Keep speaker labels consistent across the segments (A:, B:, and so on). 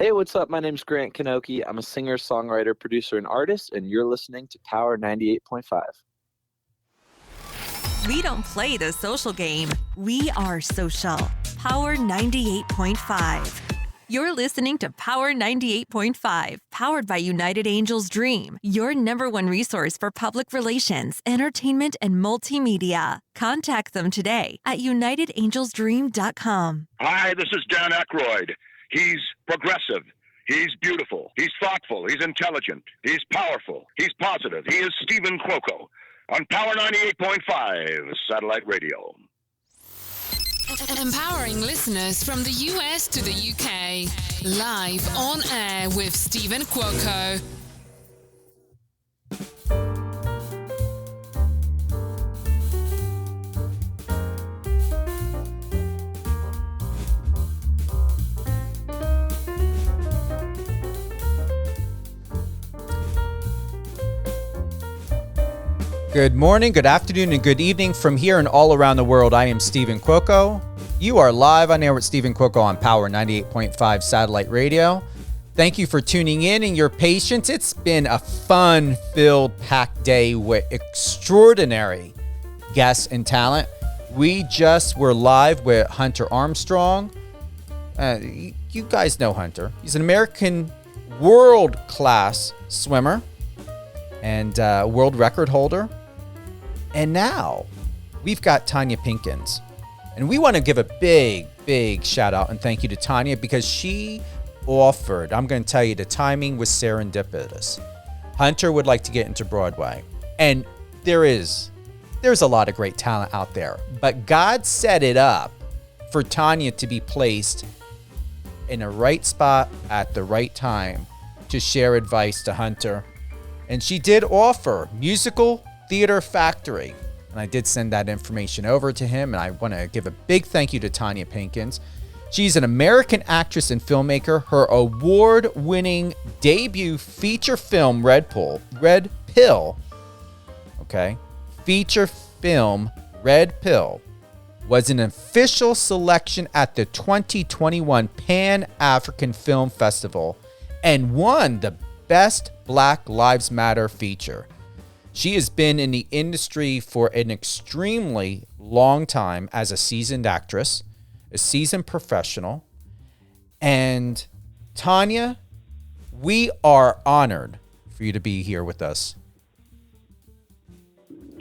A: Hey, what's up? My name's Grant Kanoki. I'm a singer, songwriter, producer, and artist, and you're listening to Power 98.5.
B: We don't play the social game. We are social. Power 98.5. You're listening to Power 98.5, powered by United Angels Dream, your number one resource for public relations, entertainment, and multimedia. Contact them today at unitedangelsdream.com.
C: Hi, this is Dan Aykroyd. He's progressive. He's beautiful. He's thoughtful. He's intelligent. He's powerful. He's positive. He is Steven Cuoco on Power 98.5 Satellite Radio.
D: Empowering listeners from the US to the UK. Live on air with Steven Cuoco.
E: Good morning, good afternoon, and good evening from here and all around the world. I am Steven Cuoco. You are live on air with Steven Cuoco on Power 98.5 Satellite Radio. Thank you for tuning in and your patience. It's been a fun-filled, packed day with extraordinary guests and talent. We just were live with Hunter Armstrong. You guys know Hunter. He's an American world-class swimmer and world record holder. And now we've got Tonya Pinkins. And we want to give a big, big shout out and thank you to Tonya because she offered, I'm going to tell you, the timing was serendipitous. Hunter would like to get into Broadway. And there's a lot of great talent out there. But God set it up for Tonya to be placed in the right spot at the right time to share advice to Hunter. And she did offer Musical Theater Factory. And I did send that information over to him. And I want to give a big thank you to Tonya Pinkins. She's an American actress and filmmaker. Her award-winning debut feature film, Red Pill, feature film, Red Pill, was an official selection at the 2021 Pan-African Film Festival and won the Best Black Lives Matter feature. She has been in the industry for an extremely long time as a seasoned actress, a seasoned professional. And Tonya, we are honored for you to be here with us.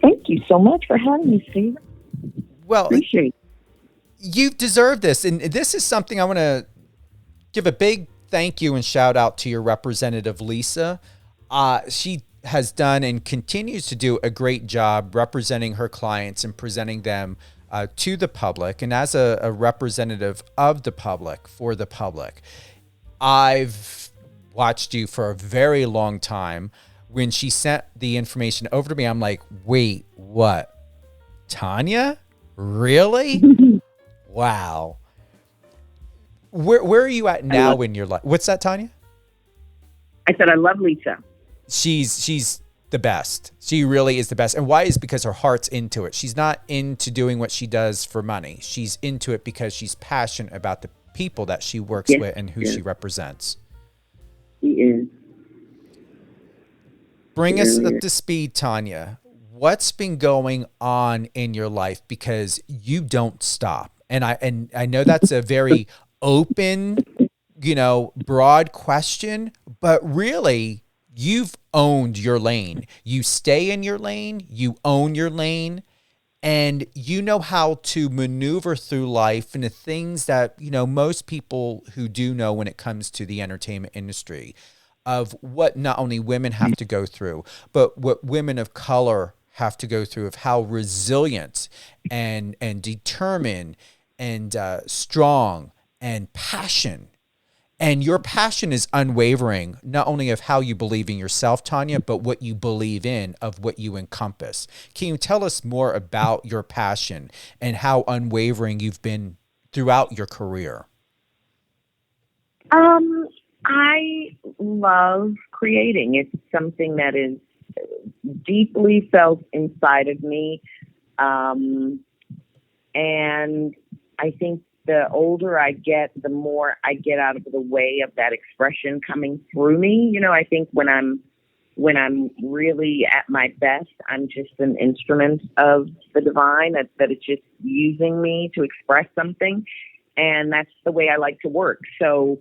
F: Thank you so much for having me, Steve.
E: Well,
F: appreciate it.
E: You deserve this. And this is something I want to give a big thank you and shout out to your representative, Lisa. She has done and continues to do a great job representing her clients and presenting them to the public. And as a representative of the public, for the public, I've watched you for a very long time. When she sent the information over to me, I'm like, wait, what? Tonya? Really? Wow. Where are you at now in your life? What's that, Tonya?
F: I said I love Lisa.
E: She's the best. She really is the best. And why is because her heart's into it. She's not into doing what she does for money. She's into it because she's passionate about the people that she works with and who she represents.
F: She is.
E: Bring us up to speed, Tonya. What's been going on in your life? Because you don't stop. And I know that's a very open, broad question, but really you've owned your lane. You stay in your lane, you own your lane, and you know how to maneuver through life and the things that, most people who do know when it comes to the entertainment industry of what not only women have to go through, but what women of color have to go through, of how resilient and determined and strong and passion. And your passion is unwavering, not only of how you believe in yourself, Tonya, but what you believe in, of what you encompass. Can you tell us more about your passion and how unwavering you've been throughout your career?
F: I love creating. It's something that is deeply felt inside of me. And I think the older I get, the more I get out of the way of that expression coming through me. You know, I think when I'm really at my best, I'm just an instrument of the divine, that it's just using me to express something. And that's the way I like to work. So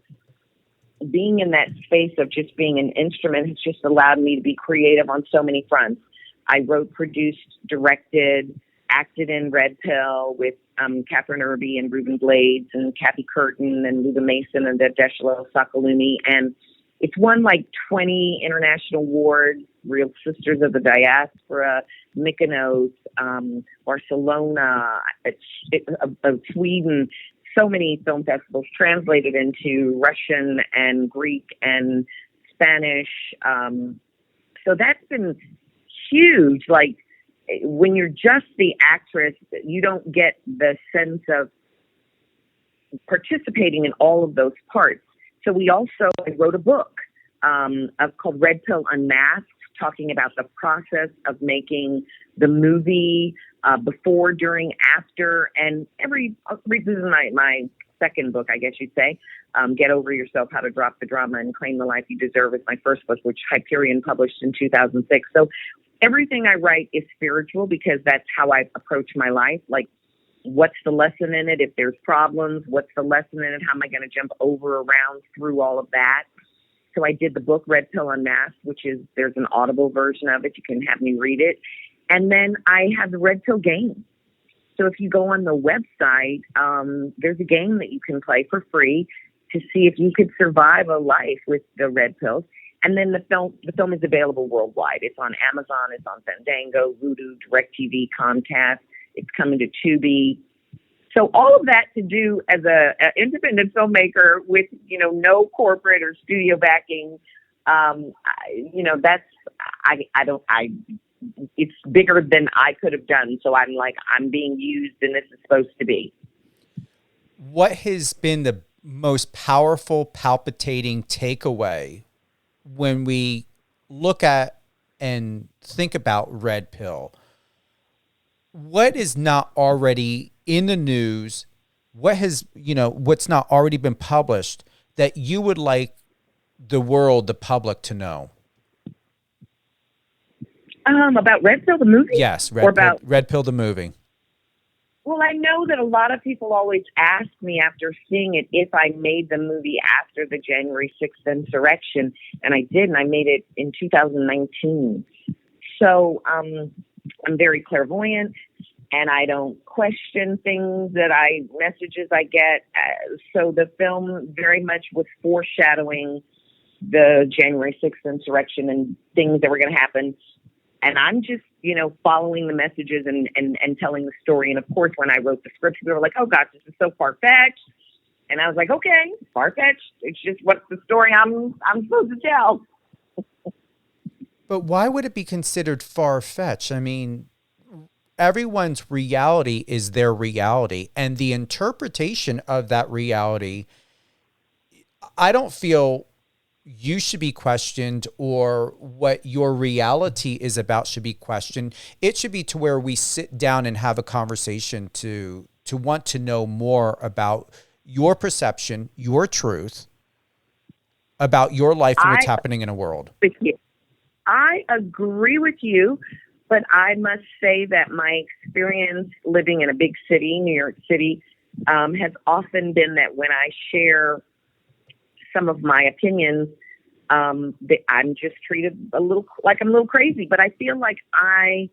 F: being in that space of just being an instrument has just allowed me to be creative on so many fronts. I wrote, produced, directed, acted in Red Pill with Catherine Irby and Ruben Blades and Kathy Curtin and Luda Mason and Deshla Sakalumi. And it's won like 20 international awards, Real Sisters of the Diaspora, Mykonos, Barcelona, Sweden, so many film festivals, translated into Russian and Greek and Spanish. So that's been huge. Like, when you're just the actress, you don't get the sense of participating in all of those parts. So I wrote a book called Red Pill Unmasked, talking about the process of making the movie, before, during, after, and this is my second book, I guess you'd say. Get Over Yourself, How to Drop the Drama and Claim the Life You Deserve is my first book, which Hyperion published in 2006. So everything I write is spiritual, because that's how I approach my life. Like, what's the lesson in it? If there's problems, what's the lesson in it? How am I going to jump over, around, through all of that? So I did the book Red Pill Unmasked, there's an Audible version of it. You can have me read it. And then I have the Red Pill game. So if you go on the website, there's a game that you can play for free to see if you could survive a life with the red pills. And then the film is available worldwide. It's on Amazon, it's on Fandango, Vudu, DirecTV, Comcast. It's coming to Tubi. So all of that to do as a independent filmmaker with, no corporate or studio backing. It's bigger than I could have done. So I'm being used, and this is supposed to be.
E: What has been the most powerful, palpitating takeaway when we look at and think about Red Pill? What is not already in the news? What has, what's not already been published that you would like the world, the public, to know?
F: About Red Pill, the movie?
E: Yes, Red Pill, the movie.
F: Well, I know that a lot of people always ask me after seeing it if I made the movie after the January 6th insurrection, and I did, and I made it in 2019. So I'm very clairvoyant, and I don't question messages I get. So the film very much was foreshadowing the January 6th insurrection and things that were going to happen. And I'm just, following the messages and telling the story. And of course, when I wrote the script, people were like, oh gosh, this is so far-fetched. And I was like, okay, far-fetched. It's just what's the story I'm supposed to tell.
E: But why would it be considered far-fetched? I mean, everyone's reality is their reality. And the interpretation of that reality, I don't feel you should be questioned, or what your reality is about should be questioned. It should be to where we sit down and have a conversation to want to know more about your perception, your truth, about your life and what's happening in a world.
F: I agree with you, but I must say that my experience living in a big city, New York City, has often been that when I share some of my opinions, I'm just treated a little like I'm a little crazy. But I feel like I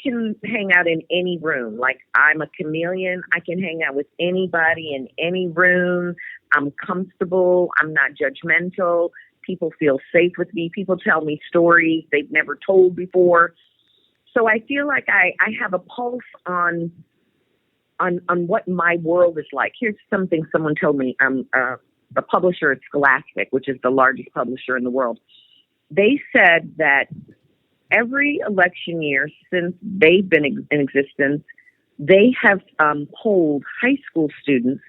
F: can hang out in any room. Like, I'm a chameleon. I can hang out with anybody in any room. I'm comfortable. I'm not judgmental. People feel safe with me. People tell me stories they've never told before. So I feel like I have a pulse on what my world is like. Here's something someone told me. A publisher at Scholastic, which is the largest publisher in the world. They said that every election year since they've been in existence, they have polled high school students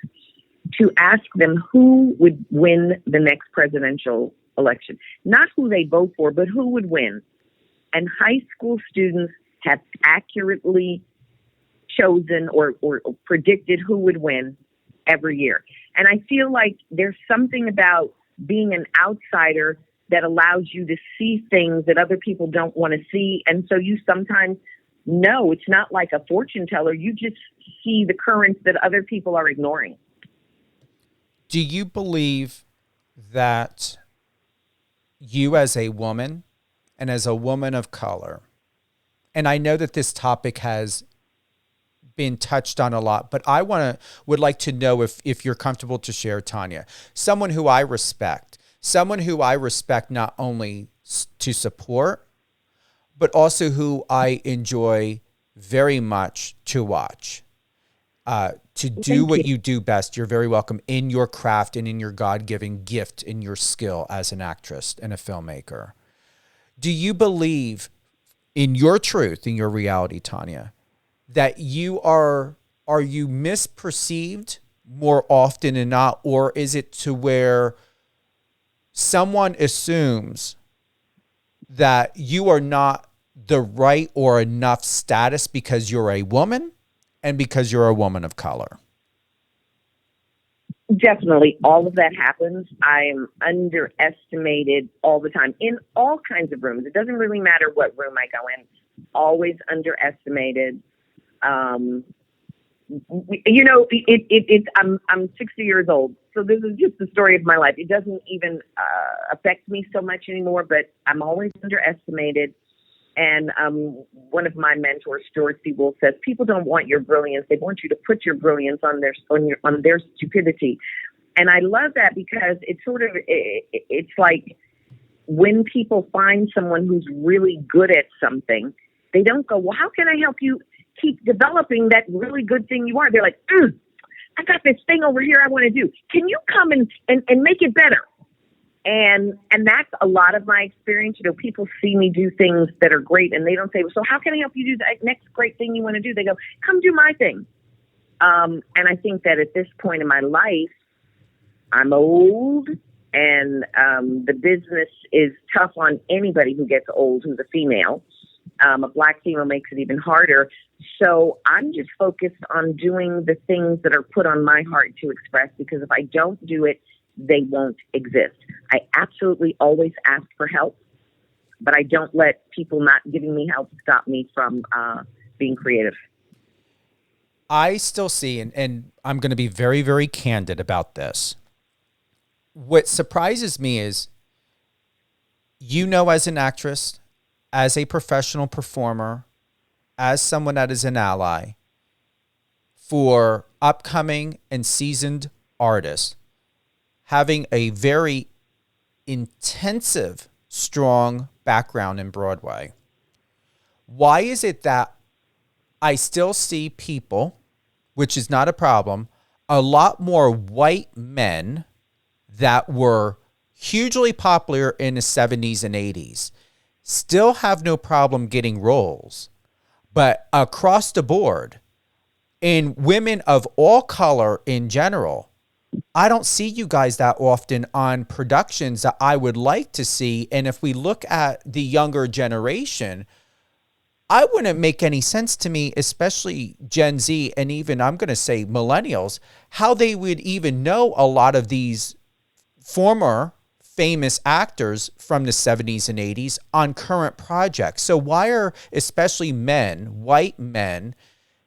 F: to ask them who would win the next presidential election. Not who they vote for, but who would win. And high school students have accurately chosen or predicted who would win every year. And I feel like there's something about being an outsider that allows you to see things that other people don't want to see. And so you sometimes know it's not like a fortune teller. You just see the currents that other people are ignoring.
E: Do you believe that you as a woman and as a woman of color, and I know that this topic has been touched on a lot, but I would like to know if you're comfortable to share, Tonya, someone who I respect not only to support, but also who I enjoy very much to watch, to do what you do best. You're very welcome in your craft and in your God-given gift, in your skill as an actress and a filmmaker. Do you believe in your truth, in your reality, Tonya, that you are you misperceived more often than not, or is it to where someone assumes that you are not the right or enough status because you're a woman and because you're a woman of color?
F: Definitely. All of that happens. I am underestimated all the time in all kinds of rooms. It doesn't really matter what room I go in. Always underestimated. I'm 60 years old, so this is just the story of my life. It doesn't even affect me so much anymore, but I'm always underestimated. And one of my mentors, George C. Wolfe, says people don't want your brilliance; they want you to put your brilliance on their stupidity. And I love that because it's like when people find someone who's really good at something, they don't go, "Well, how can I help you keep developing that really good thing you are?" They're like, I got this thing over here I want to do. Can you come and make it better? And that's a lot of my experience. People see me do things that are great and they don't say, "So how can I help you do that next great thing you want to do?" They go, "Come do my thing." And I think that at this point in my life, I'm old and the business is tough on anybody who gets old who's a female. A Black female makes it even harder. So I'm just focused on doing the things that are put on my heart to express, because if I don't do it, they won't exist. I absolutely always ask for help, but I don't let people not giving me help stop me from being creative.
E: I still see, and I'm going to be very, very candid about this. What surprises me is, as an actress, as a professional performer, as someone that is an ally, for upcoming and seasoned artists, having a very intensive, strong background in Broadway. Why is it that I still see people, which is not a problem, a lot more white men that were hugely popular in the 70s and 80s, still have no problem getting roles, but across the board, in women of all color in general, I don't see you guys that often on productions that I would like to see. And if we look at the younger generation, I wouldn't make any sense to me, especially Gen Z and even I'm going to say millennials, how they would even know a lot of these former famous actors from the 70s and 80s on current projects. So why are especially white men,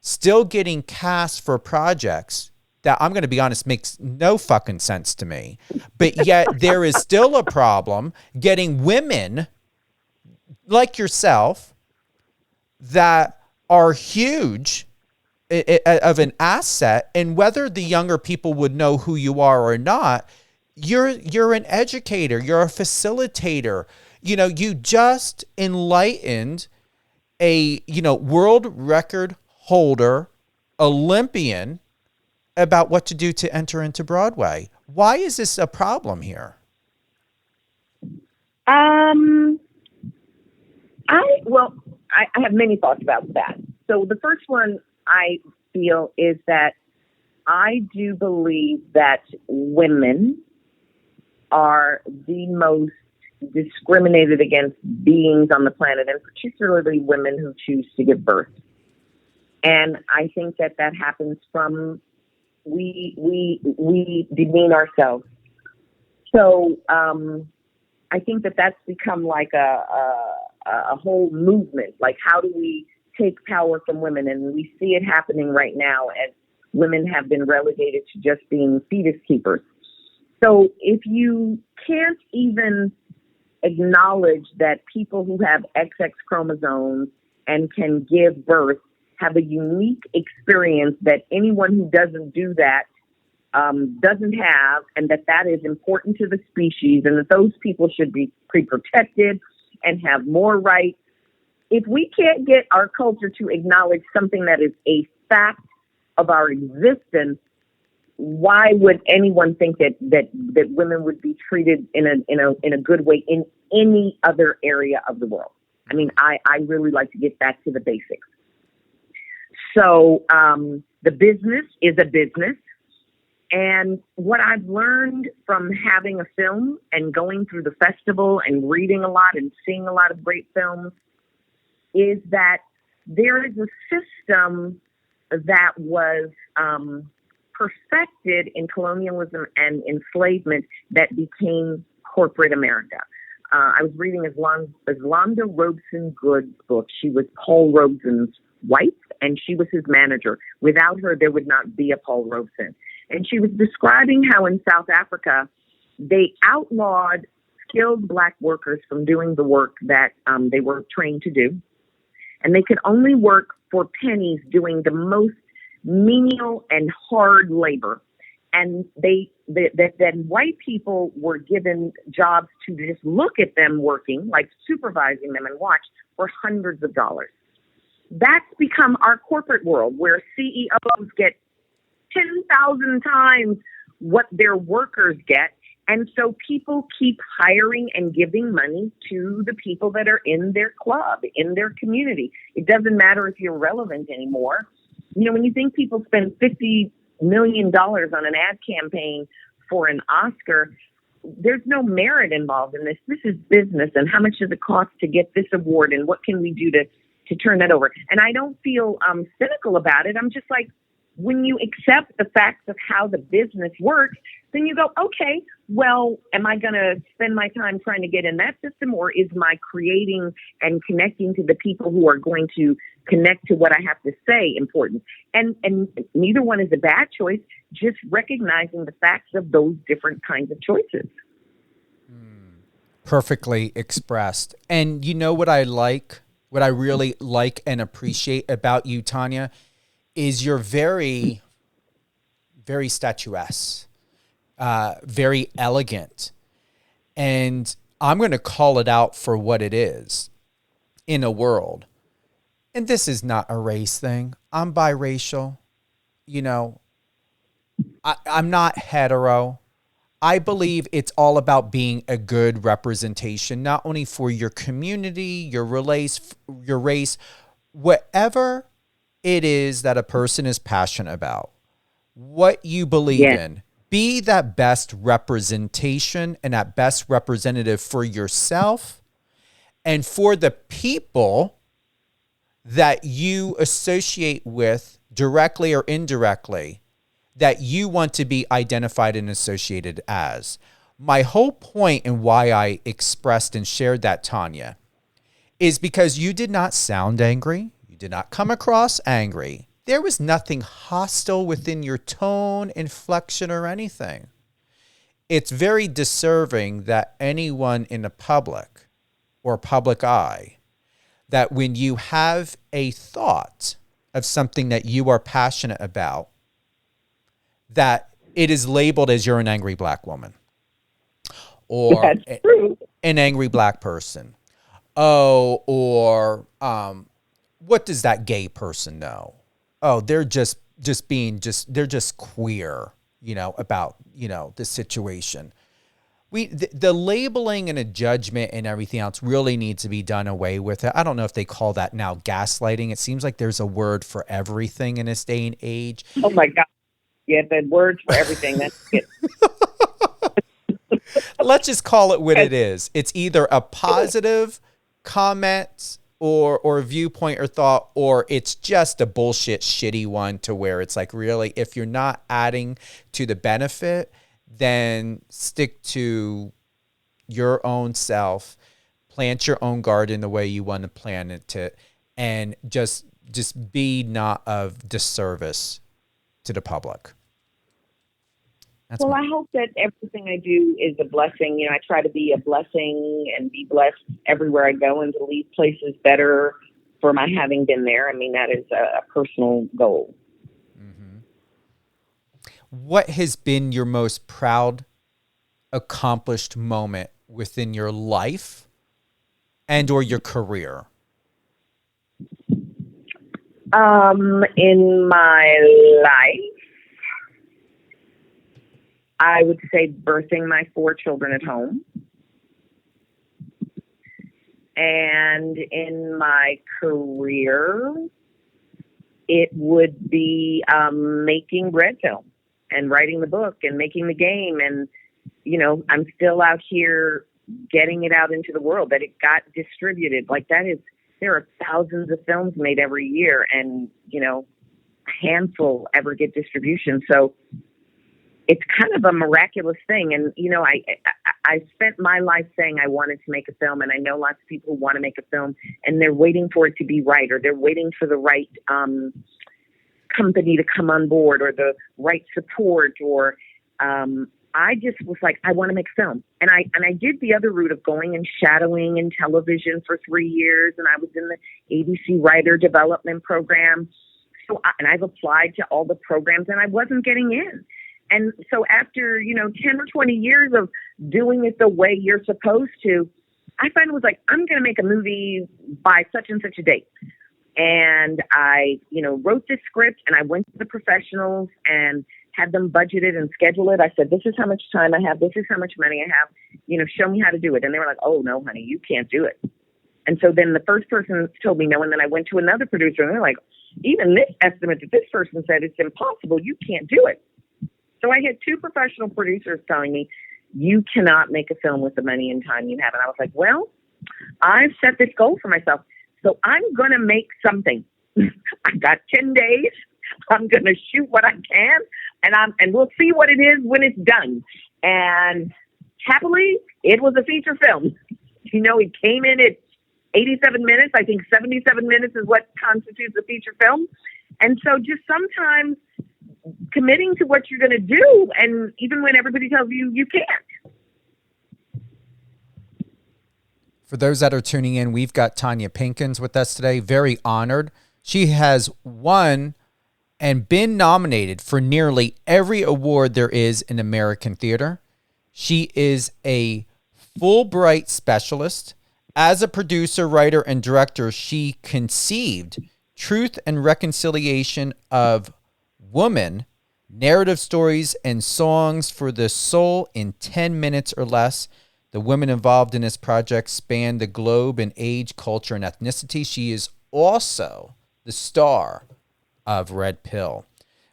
E: still getting cast for projects that, I'm going to be honest, makes no fucking sense to me? But yet there is still a problem getting women like yourself that are huge of an asset, and whether the younger people would know who you are or not, you're an educator, you're a facilitator. You just enlightened a, world record holder, Olympian, about what to do to enter into Broadway. Why is this a problem here?
F: I have many thoughts about that. So the first one I feel is that I do believe that women are the most discriminated against beings on the planet, and particularly women who choose to give birth. And I think that happens from we demean ourselves. So I think that that's become like a whole movement. Like, how do we take power from women? And we see it happening right now as women have been relegated to just being fetus keepers. So if you can't even acknowledge that people who have XX chromosomes and can give birth have a unique experience that anyone who doesn't do that doesn't have, and that is important to the species, and that those people should be protected and have more rights. If we can't get our culture to acknowledge something that is a fact of our existence, why would anyone think that women would be treated in a good way in any other area of the world? I mean, I really like to get back to the basics. So the business is a business. And what I've learned from having a film and going through the festival and reading a lot and seeing a lot of great films is that there is a system that was perfected in colonialism and enslavement that became corporate America. I was reading Islanda Robeson Good's book. She was Paul Robeson's wife, and she was his manager. Without her, there would not be a Paul Robeson. And she was describing how in South Africa, they outlawed skilled Black workers from doing the work that they were trained to do. And they could only work for pennies doing the most menial and hard labor. And then white people were given jobs to just look at them working, like supervising them and watch, for hundreds of dollars. That's become our corporate world, where CEOs get 10,000 times what their workers get. And so people keep hiring and giving money to the people that are in their club, in their community. It doesn't matter if you're relevant anymore. You know, when you think people spend $50 million on an ad campaign for an Oscar, there's no merit involved in this. This is business. And how much does it cost to get this award? And what can we do to turn that over? And I don't feel cynical about it. I'm just like, when you accept the facts of how the business works, then you go, okay, well, am I going to spend my time trying to get in that system, or is my creating and connecting to the people who are going to connect to what I have to say important? And neither one is a bad choice, just recognizing the facts of those different kinds of choices.
E: Perfectly expressed. And you know what I really like and appreciate about you, Tonya, is you're very, very statuesque, very elegant. And I'm going to call it out for what it is in a world. And this is not a race thing. I'm biracial. You know, I'm not hetero. I believe it's all about being a good representation, not only for your community, your race, whatever it is that a person is passionate about, what you believe in. Be that best representation and that best representative for yourself and for the people that you associate with directly or indirectly, that you want to be identified and associated as. My whole point and why I expressed and shared that, Tonya, is because you did not sound angry. You did not come across angry. There was nothing hostile within your tone, inflection, or anything. It's very deserving that anyone in the public or public eye, that when you have a thought of something that you are passionate about, that it is labeled as you're an angry Black woman or an angry Black person. Oh, or what does that gay person know? Oh, they're just queer, you know, about, you know, the situation. The labeling and a judgment and everything else really needs to be done away with. I don't know if they call that now gaslighting. It seems like there's a word for everything in this day and age.
F: Oh my God. Yeah, the words for everything. That's it.
E: Let's just call it what it is. It's either a positive comment or viewpoint or thought, or it's just a bullshit shitty one to where it's like, really, if you're not adding to the benefit, then stick to your own self, plant your own garden the way you want to plant it, and just be not of disservice to the public.
F: Well, I hope that everything I do is a blessing. I try to be a blessing and be blessed everywhere I go, and to leave places better for my having been there. I mean, that is a personal goal.
E: Mm-hmm. What has been your most proud, accomplished moment within your life and or your career?
F: In my life, I would say birthing my 4 children at home. And in my career, it would be making Red Film and writing the book and making the game. And, I'm still out here getting it out into the world, that it got distributed. There are thousands of films made every year, and, a handful ever get distribution. So it's kind of a miraculous thing. And, I spent my life saying I wanted to make a film, and I know lots of people who want to make a film, and they're waiting for it to be right, or they're waiting for the right company to come on board, or the right support, or I just was like, I want to make a film. And I did the other route of going and shadowing in television for 3 years, and I was in the ABC Writer Development Program. And I've applied to all the programs, and I wasn't getting in. And so after, 10 or 20 years of doing it the way you're supposed to, I finally was like, I'm going to make a movie by such and such a date. And I, wrote this script, and I went to the professionals and had them budget it and schedule it. I said, this is how much time I have. This is how much money I have. Show me how to do it. And they were like, oh, no, honey, you can't do it. And so then the first person told me no. And then I went to another producer, and they're like, even this estimate that this person said, it's impossible. You can't do it. So I had 2 professional producers telling me, you cannot make a film with the money and time you have. And I was like, well, I've set this goal for myself, so I'm going to make something. I got 10 days. I'm going to shoot what I can, and we'll see what it is when it's done. And happily, it was a feature film. It came in at 87 minutes. I think 77 minutes is what constitutes a feature film. And so just sometimes committing to what you're going to do, and even when everybody tells you you can't.
E: For those that are tuning in, we've got Tonya Pinkins with us today. Very honored. She has won and been nominated for nearly every award there is in American theater. She is a Fulbright specialist. As a producer, writer, and director, she conceived Truth and Reconciliation of Woman, narrative stories and songs for the soul in 10 minutes or less. The women involved in this project span the globe in age, culture, and ethnicity. She is also the star of Red Pill.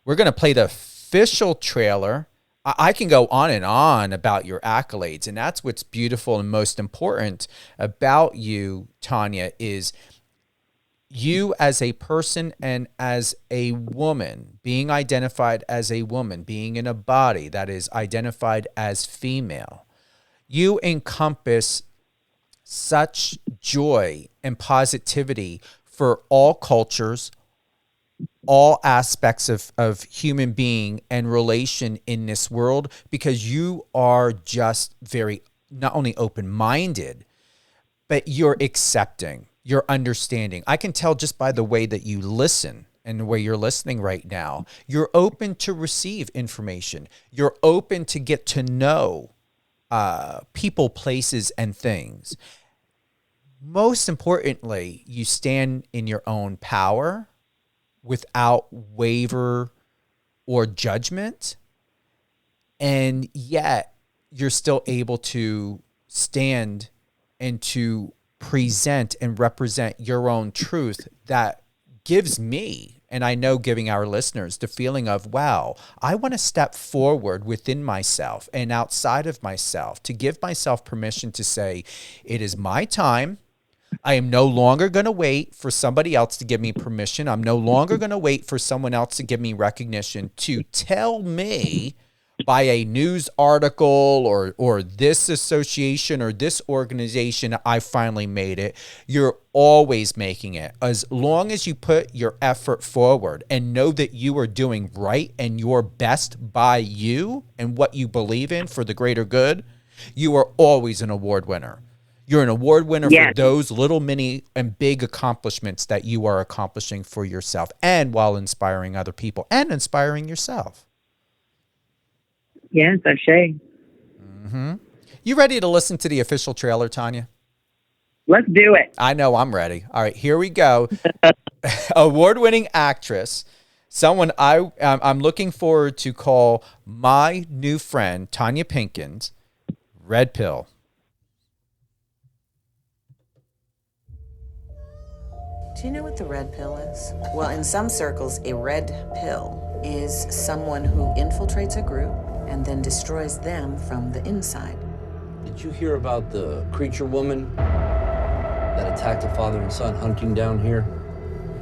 E: We're going to play the official trailer. I can go on and on about your accolades, and that's what's beautiful and most important about you, Tonya, is you as a person and as a woman, being identified as a woman, being in a body that is identified as female. You encompass such joy and positivity for all cultures, all aspects of human being and relation in this world, because you are just very not only open-minded, but you're accepting, you're understanding. I can tell just by the way that you listen and the way you're listening right now, you're open to receive information. You're open to get to know people, places, and things. Most importantly, you stand in your own power without waver or judgment, and yet you're still able to stand and to present and represent your own truth that gives me, and I know giving our listeners, the feeling of, wow, I want to step forward within myself and outside of myself to give myself permission to say, it is my time. I am no longer going to wait for somebody else to give me permission. I'm no longer going to wait for someone else to give me recognition to tell me by a news article or this association or this organization, I finally made it. You're always making it. As long as you put your effort forward and know that you are doing right and your best by you and what you believe in for the greater good, you are always an award winner. You're an award winner for those little, mini, and big accomplishments that you are accomplishing for yourself and while inspiring other people and inspiring yourself.
F: Yes, Ashe.
E: Mm-hmm. You ready to listen to the official trailer, Tonya?
F: Let's do it.
E: I know I'm ready. All right, here we go. Award-winning actress, someone I'm looking forward to call my new friend, Tonya Pinkins, Red Pill.
G: Do you know what the red pill is? Well, in some circles, a red pill is someone who infiltrates a group and then destroys them from the inside.
H: Did you hear about the creature woman that attacked a father and son hunting down here?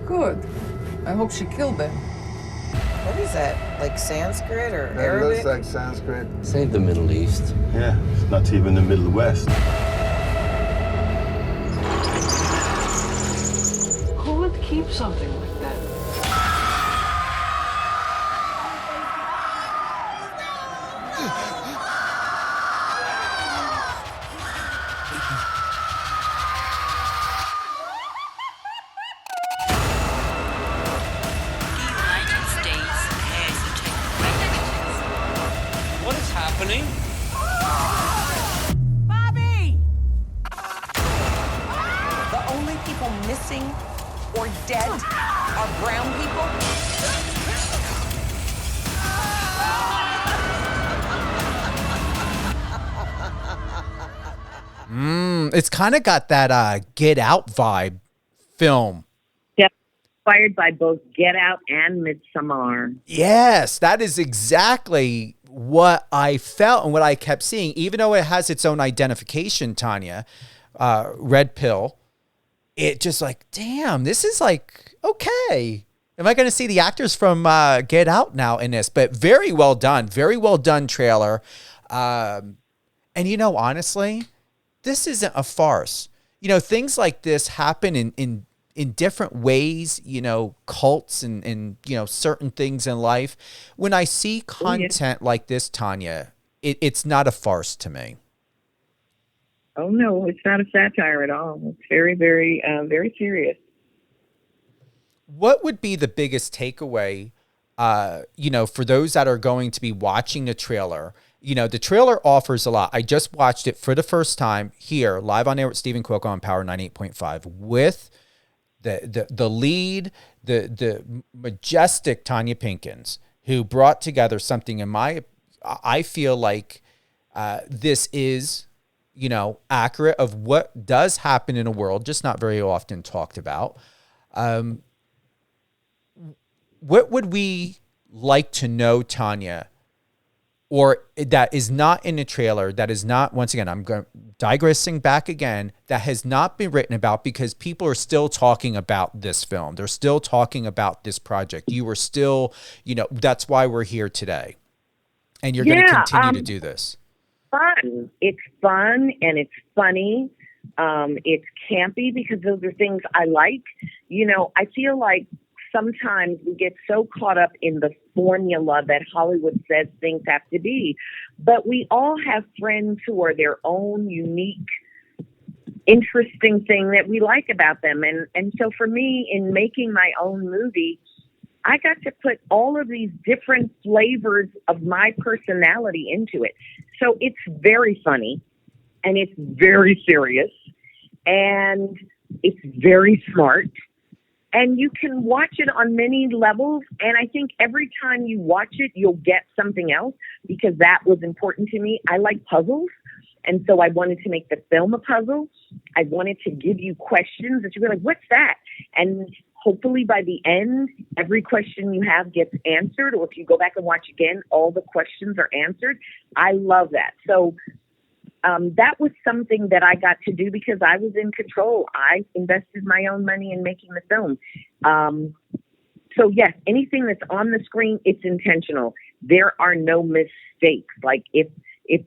I: Good. I hope she killed them.
G: What is that? Like Sanskrit or
J: That
G: Arabic?
J: looks like Sanskrit.
H: Save the Middle East.
J: Yeah, it's not even the Middle West.
I: Who would keep something like that?
H: What is happening?
G: Bobby! The only people missing or dead are brown people.
E: It's kind of got that Get Out vibe film.
F: Yep. Inspired by both Get Out and Midsommar.
E: Yes, that is exactly what I felt and what I kept seeing, even though it has its own identification, Tonya, Red Pill. It just like, damn, this is like, okay. Am I going to see the actors from Get Out now in this? But very well done trailer. And, you know, honestly, this isn't a farce. You know, things like this happen in different ways, you know, cults and, you know, certain things in life. When I see content like this, Tonya, it's not a farce to me.
F: Oh, no, it's not a satire at all. It's very, very, very serious.
E: What would be the biggest takeaway, you know, for those that are going to be watching the trailer? You know, the trailer offers a lot. I just watched it for the first time here, live on air with Steven Cuoco on Power 98.5 with the lead, the majestic Tonya Pinkins, who brought together something I feel like this is, you know, accurate of what does happen in a world, just not very often talked about. What would we like to know, Tonya, or that is not in the trailer, that is not, once again, digressing back again, that has not been written about because people are still talking about this film. They're still talking about this project. You are still, you know, that's why we're here today. And you're going to continue to do this.
F: Fun. It's fun and it's funny. It's campy because those are things I like. You know, I feel like sometimes we get so caught up in the formula that Hollywood says things have to be. But we all have friends who are their own unique, interesting thing that we like about them. And so for me, in making my own movie, I got to put all of these different flavors of my personality into it. So it's very funny and it's very serious and it's very smart. And you can watch it on many levels. And I think every time you watch it, you'll get something else because that was important to me. I like puzzles. And so I wanted to make the film a puzzle. I wanted to give you questions that you're like, what's that? And hopefully by the end, every question you have gets answered. Or if you go back and watch again, all the questions are answered. I love that. So that was something that I got to do because I was in control. I invested my own money in making the film. So yes, anything that's on the screen, it's intentional. There are no mistakes. Like if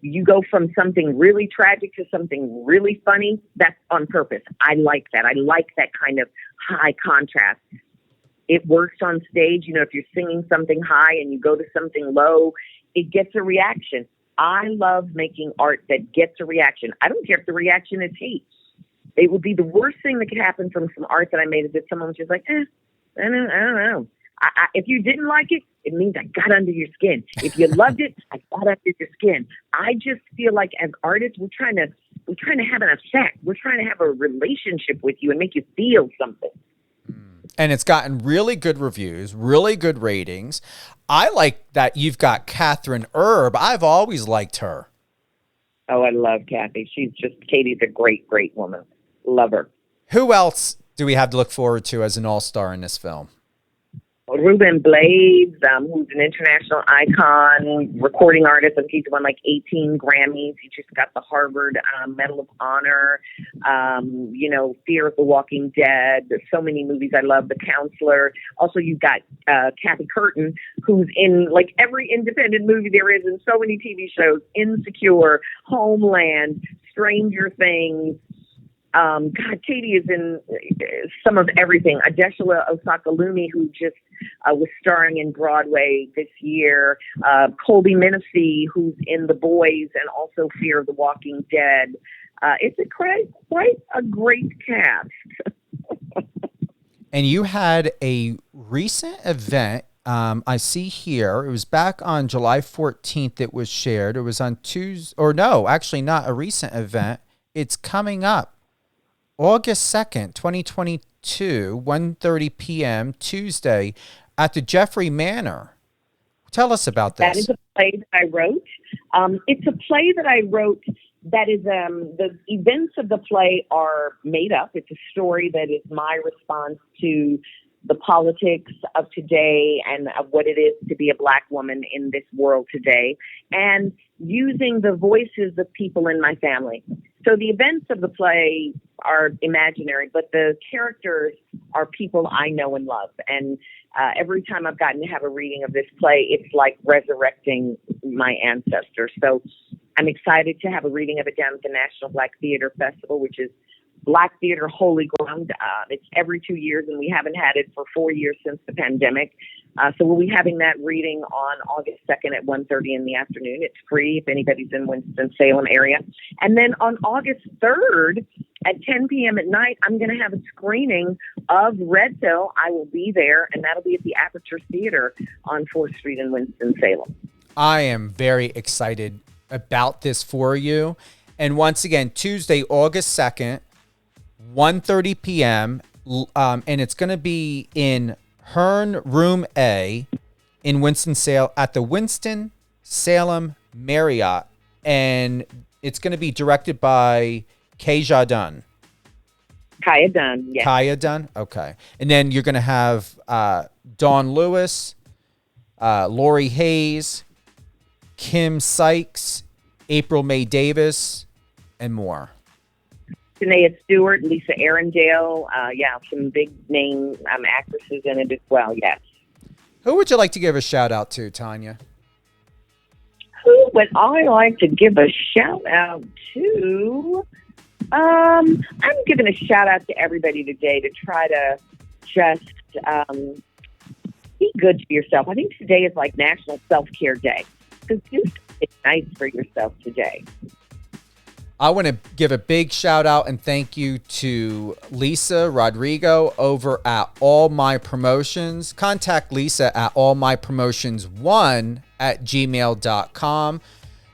F: you go from something really tragic to something really funny, that's on purpose. I like that. I like that kind of high contrast. It works on stage. You know, if you're singing something high and you go to something low, it gets a reaction. I love making art that gets a reaction. I don't care if the reaction is hate. It would be the worst thing that could happen from some art that I made is if someone was just like, I don't know. If you didn't like it, it means I got under your skin. If you loved it, I got under your skin. I just feel like as artists, we're trying to have an effect. We're trying to have a relationship with you and make you feel something.
E: And it's gotten really good reviews, really good ratings. I like that you've got Catherine Erb. I've always liked her.
F: Oh, I love Kathy. Katie's a great, great woman. Love her.
E: Who else do we have to look forward to as an all-star in this film?
F: Ruben Blades, who's an international icon, recording artist, and he's won like 18 Grammys. He just got the Harvard Medal of Honor. Fear of the Walking Dead. There's so many movies I love. The Counselor. Also, you've got Kathy Curtin, who's in like every independent movie there is, and so many TV shows. Insecure, Homeland, Stranger Things. Katie is in some of everything. Adeshula Osakalumi, who just was starring in Broadway this year. Colby Minifee, who's in The Boys and also Fear of the Walking Dead. It's quite a great cast.
E: And you had a recent event. I see here, it was back on July 14th. It was shared. It was on Tuesday, or no, actually not a recent event. It's coming up. August 2nd, 2022, 1:30 p.m., Tuesday, at the Jeffrey Manor. Tell us about this.
F: That is a play that I wrote. It's a play that I wrote that is, the events of the play are made up. It's a story that is my response to the politics of today and of what it is to be a Black woman in this world today, and using the voices of people in my family. So the events of the play are imaginary, but the characters are people I know and love. And every time I've gotten to have a reading of this play, it's like resurrecting my ancestors. So I'm excited to have a reading of it down at the National Black Theater Festival, which is Black Theater Holy Ground. It's every 2 years, and we haven't had it for 4 years since the pandemic. So we'll be having that reading on August 2nd at 1:30 in the afternoon. It's free if anybody's in Winston-Salem area. And then on August 3rd at 10 p.m. at night, I'm going to have a screening of Red Pill. I will be there, and that'll be at the Aperture Theater on 4th Street in Winston-Salem.
E: I am very excited about this for you. And once again, Tuesday, August 2nd, 1:30 p.m., and it's going to be in Hearn Room A in Winston-Salem at the Winston-Salem Marriott, and it's going to be directed by Kaya Dunn.
F: Kaya Dunn, yes.
E: Kaya Dunn, okay. And then you're going to have Dawn Lewis, Lori Hayes, Kim Sykes, April May Davis, and more.
F: Janaea Stewart, Lisa Arundale, some big name actresses in it as well, yes.
E: Who would you like to give a shout out to, Tonya?
F: Who would I like to give a shout out to? I'm giving a shout out to everybody today to try to just be good to yourself. I think today is like National Self-Care Day. So do something nice for yourself today.
E: I want to give a big shout out and thank you to Lisa Rodrigo over at All My Promotions. Contact Lisa at allmypromotions1@gmail.com.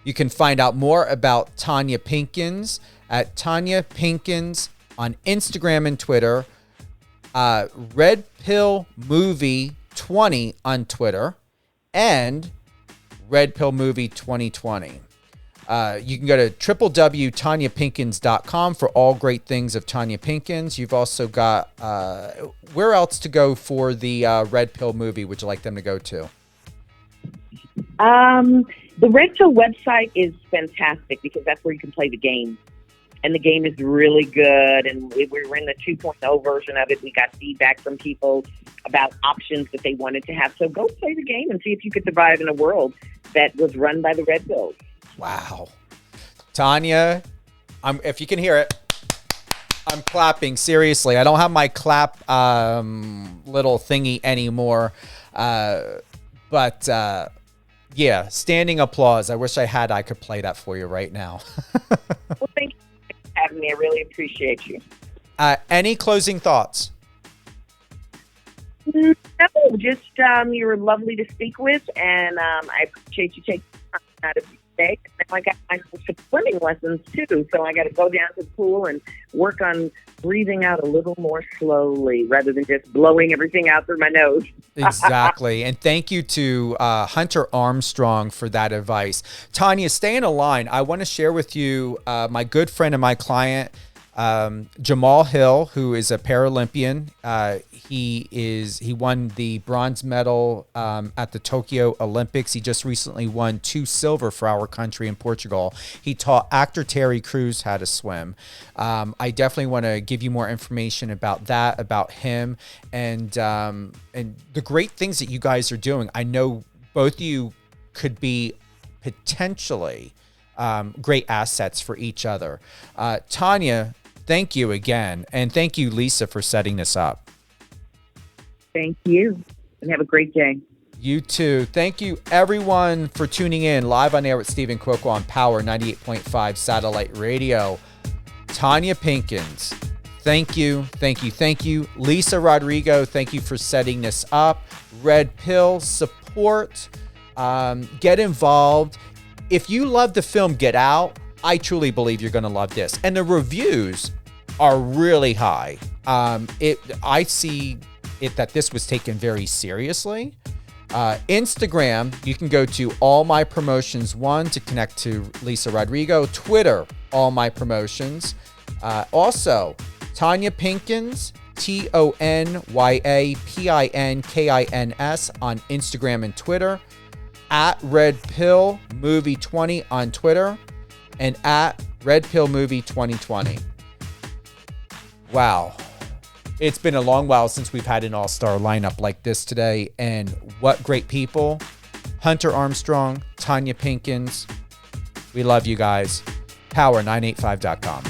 E: You can find out more about Tonya Pinkins at Tonya Pinkins on Instagram and Twitter. Red Pill Movie 20 on Twitter and Red Pill Movie 2020. You can go to www.tonyapinkins.com for all great things of Tonya Pinkins. You've also got, where else to go for the Red Pill movie would you like them to go to?
F: The Red Pill website is fantastic because that's where you can play the game. And the game is really good. And we're in the 2.0 version of it. We got feedback from people about options that they wanted to have. So go play the game and see if you could survive in a world that was run by the Red Pills.
E: Wow. Tonya, if you can hear it, I'm clapping. Seriously, I don't have my clap little thingy anymore. But yeah, standing applause. I wish I could play that for you right now.
F: Well, thank you for having me. I really appreciate you.
E: Any closing thoughts?
F: No, just you were lovely to speak with, and I appreciate you taking time out of your day. And now I got my swimming lessons too, so I got to go down to the pool and work on breathing out a little more slowly rather than just blowing everything out through my nose.
E: Exactly. And thank you to Hunter Armstrong for that advice. Tonya, stay in a line. I want to share with you my good friend and my client, Jamal Hill, who is a Paralympian. He won the bronze medal at the Tokyo Olympics. He just recently won 2 silver for our country in Portugal. He taught actor Terry Crews how to swim. I definitely want to give you more information about that, about him, and the great things that you guys are doing. I know both of you could be potentially great assets for each other. Tonya, thank you again. And thank you, Lisa, for setting this up.
F: Thank you. And have a great day.
E: You too. Thank you, everyone, for tuning in live on air with Steven Cuoco on Power 98.5 Satellite Radio. Tonya Pinkins, thank you, thank you, thank you. Lisa Rodrigo, thank you for setting this up. Red Pill, support, get involved. If you love the film Get Out, I truly believe you're going to love this. And the reviews are really high. I see it that this was taken very seriously. Instagram, you can go to All My Promotions 1 to connect to Lisa Rodrigo. Twitter, All My Promotions. Also, Tonya Pinkins, TonyaPinkins on Instagram and Twitter. At Red Pill Movie 20 on Twitter, and at Red Pill Movie 2020. Wow. It's been a long while since we've had an all-star lineup like this today, and what great people. Hunter Armstrong, Tonya Pinkins. We love you guys. Power985.com.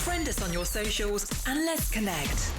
B: Friend us on your socials and let's connect.